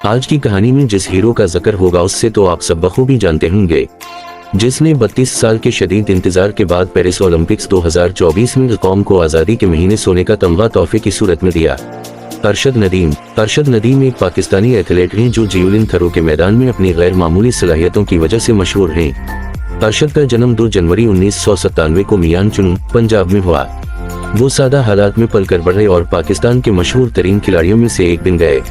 आज की कहानी में जिस हीरो का जिक्र होगा उससे तो आप सब बखूबी जानते होंगे, जिसने 32 साल के शदीद इंतजार के बाद पेरिस ओलंपिक्स 2024 में कौम को आज़ादी के महीने सोने का तमगा तोहफे की सूरत में दिया। अरशद नदीम एक पाकिस्तानी एथलीट हैं जो जेवलिन थ्रो के मैदान में अपनी गैर मामूली सलाहियतों की वजह से मशहूर हैं। अरशद का जन्म 2 जनवरी 1997 को मियां चुनू, पंजाब में हुआ। वो सादा हालात में पलकर बढ़े और पाकिस्तान के मशहूर तरीन खिलाड़ियों में से एक बन गए।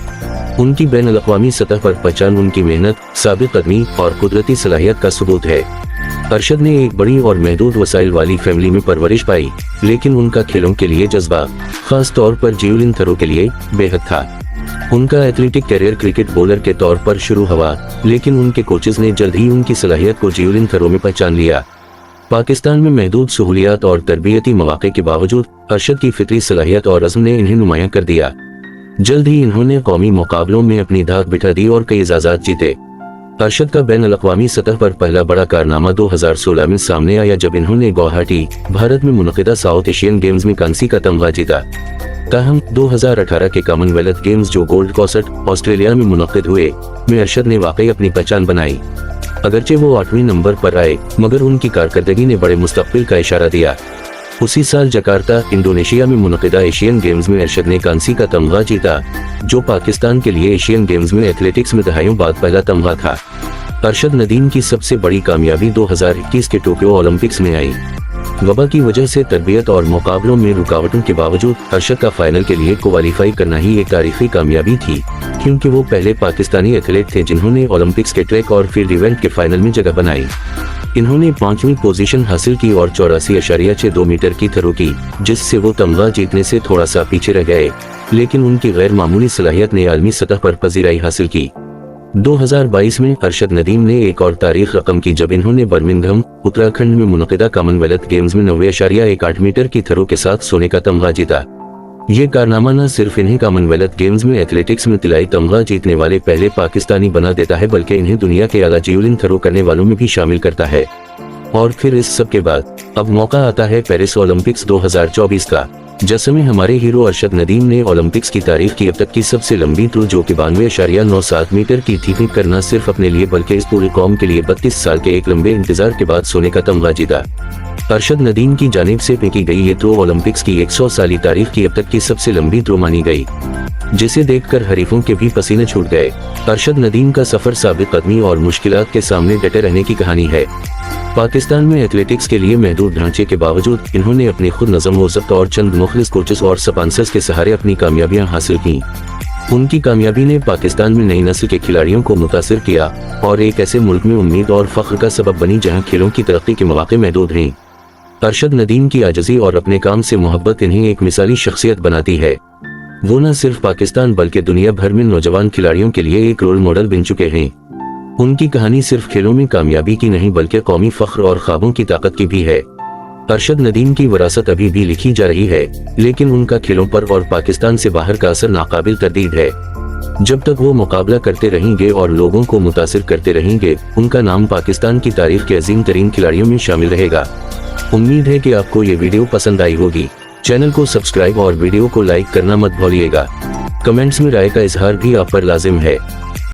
उनकी बैन अल-अक़वामी सतह पर पहचान उनकी मेहनत, साबित कदमी और कुदरती सलाहियत का सबूत है। अरशद ने एक बड़ी और महदूद वसाइल वाली फैमिली में परवरिश पाई, लेकिन उनका खेलों के लिए जज्बा, खास तौर पर जेवलिन थ्रो के लिए, बेहद था। उनका एथलेटिक करियर क्रिकेट बॉलर के तौर पर शुरू हुआ, लेकिन उनके कोचेस ने जल्द ही उनकी सलाहियत को जेवलिन थ्रो में पहचान लिया। पाकिस्तान में महदूद सहूलियात और तरबियती मौक़े के बावजूद अरशद की फितरी सलाहियत और अज़्म ने इन्हें नुमायां कर दिया। जल्द ही इन्होंने कौमी मुकाबलों में अपनी धाक बिठा दी और कई एजाज़ात जीते। अरशद का बैन अल-अक़वामी सतह पर पहला बड़ा कारनामा 2016 में सामने आया, जब इन्होंने गुवाहाटी, भारत में मुनक़िदा साउथ एशियन गेम्स में कांसी का तमगा जीता। ताहम 2018 के कॉमनवेल्थ गेम्स जो गोल्ड कोस्ट, ऑस्ट्रेलिया में मुनक़िद हुए, में अरशद ने वाकई अपनी पहचान बनाई। अगरचे वो 8वें नंबर पर आए, मगर उनकी कारकर्दगी ने बड़े मुस्तक़बिल का इशारा दिया। उसी साल जकार्ता, इंडोनेशिया में मुनक़िदा एशियन गेम्स में अरशद ने कांसी का तमगा जीता, जो पाकिस्तान के लिए एशियन गेम्स में एथलेटिक्स में दहाइयों बाद पहला तमगा था। अरशद नदीम की सबसे बड़ी कामयाबी 2021 के टोक्यो ओलंपिक्स में आई। वबा की वजह से तरबियत और मुकाबलों में रुकावटों के बावजूद अरशद का फाइनल के लिए क्वालिफाई करना ही एक तारीखी कामयाबी थी, क्योंकि वो पहले पाकिस्तानी एथलीट थे जिन्होंने ओलंपिक्स के ट्रैक और फील्ड इवेंट के फाइनल में जगह बनाई। इन्होंने 5वीं पोजीशन हासिल की और 84.62 मीटर की थ्रो की, जिससे वो तमगा जीतने से थोड़ा सा पीछे रह गए, लेकिन उनकी गैर मामूली सलाहियत ने आलमी सतह पर पजीराई हासिल की। 2022 में अरशद नदीम ने एक और तारीख रकम की, जब इन्होंने बर्मिंघम, उत्तराखंड में मुनक़िदा कॉमनवेल्थ गेम्स में 90.18 मीटर की थ्रो के साथ सोने का तमगा जीता। ये कारनामा न सिर्फ इन्हें कॉमनवेल्थ गेम्स में एथलेटिक्स में तिलाई तमगा जीतने वाले पहले पाकिस्तानी बना देता है, बल्कि इन्हें दुनिया के आला जेवलिन थ्रो करने वालों में भी शामिल करता है। और फिर इस सब के बाद अब मौका आता है पेरिस ओलंपिक्स 2024 का, जिसमें हमारे हीरो अरशद नदीम ने ओलंपिक्स की तारीख की अब तक की सबसे लंबी थ्रो, जो कि 92.97 मीटर की थी, करना सिर्फ अपने लिए बल्कि इस पूरी कौम के लिए 32 साल के एक लंबे इंतजार के बाद सोने का तमगा जीता। अरशद नदीम की जानिब से फेंकी गई ये थ्रो ओलंपिक्स की 100 साली तारीख की अब तक की सबसे लंबी थ्रो मानी गई, जिसे देखकर हरीफों के भी पसीने छूट गए। अरशद नदीम का सफर साबित कदमी और मुश्किलात के सामने डटे रहने की कहानी है। पाकिस्तान में एथलेटिक्स के लिए महदूद ढांचे के बावजूद इन्होंने अपनी खुद नज़म व ज़ब्त और चंद मुखलिस कोचेस और स्पॉन्सर्स के सहारे अपनी कामयाबियां हासिल की। उनकी कामयाबी ने पाकिस्तान में नई नस्ल के खिलाड़ियों को मुतासिर किया और एक ऐसे मुल्क में उम्मीद और फख्र का सबब बनी जहां खेलों की तरक्की के मौके महदूद हैं। अरशद नदीम की आजिज़ी और अपने काम से मोहब्बत इन्हें एक मिसाली शख्सियत बनाती है। वो न सिर्फ पाकिस्तान बल्कि दुनिया भर में नौजवान खिलाड़ियों के लिए एक रोल मॉडल बन चुके हैं। उनकी कहानी सिर्फ खेलों में कामयाबी की नहीं बल्कि कौमी फख्र और ख्वाबों की ताकत की भी है। अरशद नदीम की विरासत अभी भी लिखी जा रही है, लेकिन उनका खेलों पर और पाकिस्तान से बाहर का असर नाकाबिल तरदीद है। जब तक वो मुकाबला करते रहेंगे और लोगों को मुतासिर करते रहेंगे, उनका नाम पाकिस्तान की तारीख के अजीम तरीन खिलाड़ियों में शामिल रहेगा। उम्मीद है कि आपको ये वीडियो पसंद आई होगी। चैनल को सब्सक्राइब और वीडियो को लाइक करना मत भूलिएगा। कमेंट्स में राय का इजहार भी आप पर लाजिम है।